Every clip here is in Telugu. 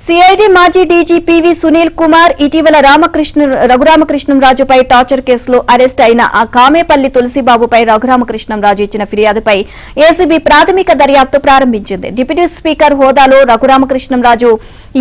సిఐడి మాజీ డీజీ పివి సునీల్ కుమార్ ఇటీవల రఘురామకృష్ణంరాజుపై టార్చర్ కేసులో అరెస్ట్ అయిన ఆ కామేపల్లి తులసిబాబుపై రఘురామకృష్ణంరాజు ఇచ్చిన ఫిర్యాదుపై ఏసీబీ ప్రాథమిక దర్యాప్తు ప్రారంభించింది. డిప్యూటీ స్పీకర్ హోదాలో రఘురామకృష్ణంరాజు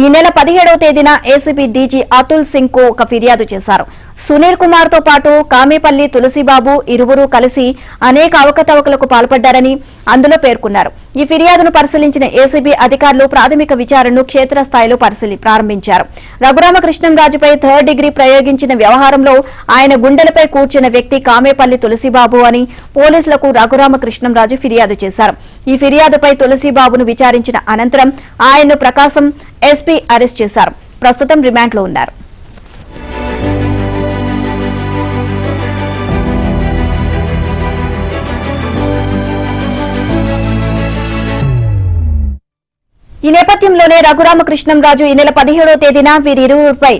ఈ నెల 17వ తేదీన ఏసీబీ డీజీ అతుల్ సింగ్ కు ఒక ఫిర్యాదు చేశారు. సునీల్ కుమార్ తో పాటు కామేపల్లి తులసిబాబు ఇరువురు కలిసి అనేక అవకతవకలకు పాల్పడ్డారని అందులో పేర్కొన్నారు. ఈ ఫిర్యాదును పరిశీలించిన ఏసీబీ అధికారులు ప్రాథమిక విచారణను క్షేత్రస్థాయిలో ప్రారంభించారు. రఘురామకృష్ణంరాజుపై థర్డ్ డిగ్రీ ప్రయోగించిన వ్యవహారంలో ఆయన గుండెలపై కూర్చున్న వ్యక్తి కామేపల్లి తులసిబాబు అని పోలీసులకు రఘురామకృష్ణంరాజు ఫిర్యాదు చేశారు. ఈ ఫిర్యాదుపై తులసిబాబును విచారించిన అనంతరం ఆయన్ను ప్రకాశం ఎస్పీ అరెస్ట్ చేశారు. ప్రస్తుతం రిమాండ్లో ఉన్నారు. ఈ నేపథ్యంలోనే రఘురామకృష్ణంరాజు ఈ నెల 17వ తేదీన వీరిరువురిపై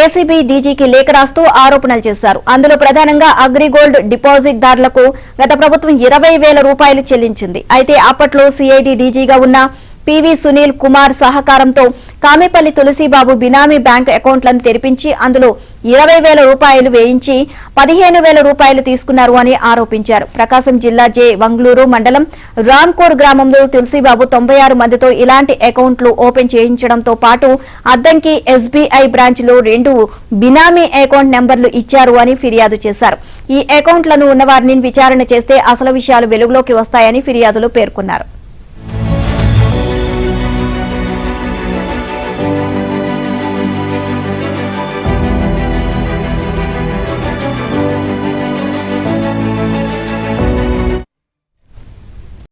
ఏసీబీ డీజీకి లేఖ రాస్తూ ఆరోపణలు చేశారు. అందులో ప్రధానంగా అగ్రిగోల్డ్ డిపాజిట్ దారులకు గత ప్రభుత్వం 20,000 రూపాయలు చెల్లించింది. అయితే అప్పట్లో సిఐడి డీజీగా ఉన్న పివి సునీల్ కుమార్ సహకారంతో కామేపల్లి తులసిబాబు బినామీ బ్యాంకు అకౌంట్లను తెరిపించి అందులో 20,000 రూపాయలు వేయించి 15,000 రూపాయలు తీసుకున్నారు అని ఆరోపించారు. ప్రకాశం జిల్లా జే వంగ్లూరు మండలం రామ్కోర్ గ్రామంలో తులసిబాబు 96 మందితో ఇలాంటి అకౌంట్లు ఓపెన్ చేయించడంతో పాటు అద్దంకి ఎస్బీఐ బ్రాంచ్ లో 2 బినామీ అకౌంట్ నెంబర్లు ఇచ్చారు అని ఫిర్యాదు చేశారు. ఈ అకౌంట్లను ఉన్నవారిని విచారణ చేస్తే అసలు విషయాలు వెలుగులోకి వస్తాయని ఫిర్యాదులో పేర్కొన్నారు.